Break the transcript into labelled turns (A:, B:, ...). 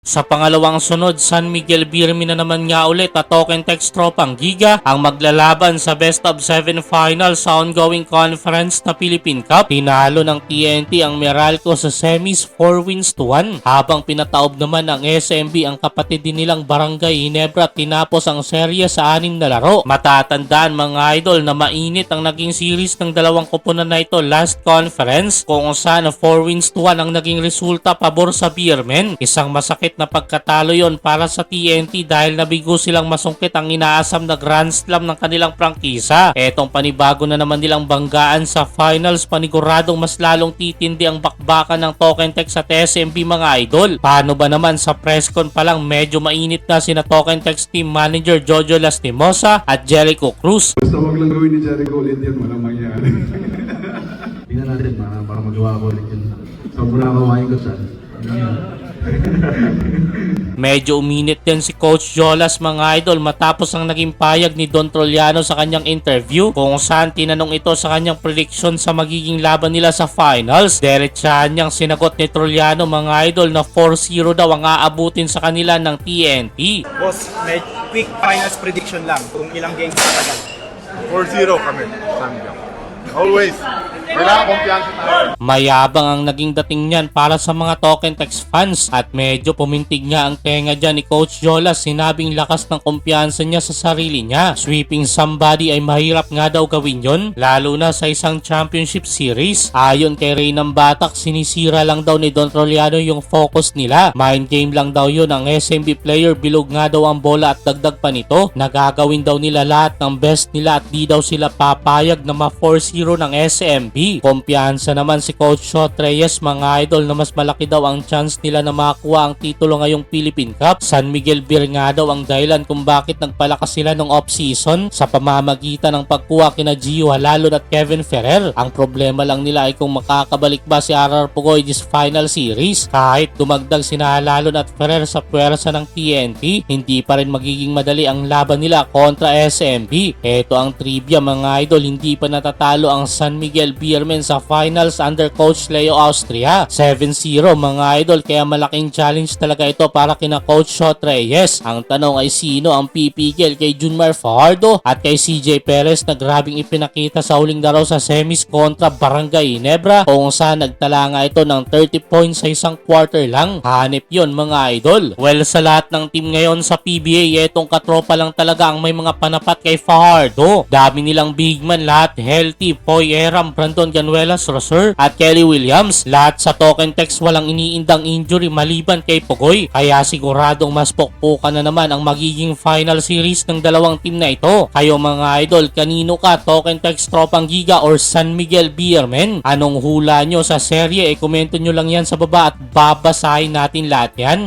A: Sa pangalawang sunod, San Miguel Birmi na naman nga ulit at Token Text tropang Giga ang maglalaban sa Best of 7 final sa ongoing conference na Philippine Cup. Tinalo ng TNT ang Meralco sa semis 4-1 habang pinataob naman ng SMB ang kapatid din nilang Barangay Ginebra at tinapos ang serye sa 6 na laro. Matatandaan mga idol na mainit ang naging series ng dalawang koponan na ito last conference kung saan 4-1 ang naging resulta pabor sa Beermen. Isang masakit na pagkatalo yon para sa TNT dahil nabigo silang masungkit ang inaasam na Grand Slam ng kanilang prangkisa. Etong panibago na naman nilang banggaan sa finals, paniguradong mas lalong titindi ang bakbakan ng Token Text at SMB mga idol. Paano ba naman sa presscon pa lang medyo mainit na sina Token Text team manager Jojo Lastimosa at Jericho Cruz.
B: Basta wag lang gawin ni Jericho ulit yan, walang mangyari.
C: Tingnan natin baka magawa ko ulit yun. Sobrang kawain ko saan.
A: Medyo uminit din si Coach Jolas mga idol matapos ang naging payag ni Don Troliano sa kanyang interview kung saan tinanong ito sa kanyang prediction sa magiging laban nila sa finals. Diretsahan niyang sinagot ni Troliano mga idol na 4-0 daw ang aabutin sa kanila ng TNT.
D: Boss, may quick finals prediction lang kung ilang games tagal.
E: 4-0 kami, champion. Always. Wala kumpiyansa tayo.
A: Mayabang ang naging dating niyan para sa mga Token Text fans at medyo pumintig nga ang tenga dyan ni Coach Jolas. Sinabing lakas ng kumpiyansa niya sa sarili niya. Sweeping somebody ay mahirap nga daw gawin yon, lalo na sa isang championship series. Ayon kay Reynam Batak, sinisira lang daw ni Don Troliano yung focus nila. Mind game lang daw yun ang SMB player, bilog nga daw ang bola at dagdag pa nito. Nagagawin daw nila lahat ng best nila at di daw sila papayag na ma-4-0 ng SMB. Kumpiyansa naman si Coach Shot Reyes mga idol na mas malaki daw ang chance nila na makakuha ang titulo ngayong Philippine Cup. San Miguel Beer nga daw ang dahilan kung bakit nagpalakas sila nung off-season sa pamamagitan ng pagkuha kina Gio Halalon at Kevin Ferrer. Ang problema lang nila ay kung makakabalik ba si RR Pugoy this final series. Kahit dumagdag sina Halalon at Ferrer sa puwersa ng TNT, hindi pa rin magiging madali ang laban nila kontra SMB. Ito ang trivia mga idol, hindi pa natatalo ang San Miguel Beermen sa finals under Coach Leo Austria. 7-0 mga idol, kaya malaking challenge talaga ito para kina Coach Shot Reyes. Ang tanong ay sino ang pipigil kay Junmar Fajardo at kay CJ Perez na grabing ipinakita sa huling laro sa semis kontra Barangay Ginebra kung saan nagtala nga ito ng 30 points sa isang quarter lang. Hanip yon mga idol. Well, sa lahat ng team ngayon sa PBA, etong katropa lang talaga ang may mga panapat kay Fajardo. Dami nilang big man, lahat healthy. Poy Eram, Brandon Ganuelas, Rosser at Kelly Williams. Lahat sa Token Text walang iniindang injury maliban kay Pugoy. Kaya siguradong mas pukpukan na naman ang magiging final series ng dalawang team na ito. Kayo mga idol, kanino ka? Token Text tropang Giga or San Miguel Beermen? Anong hula nyo sa serye? Komento nyo lang yan sa baba at babasahin natin lahat yan.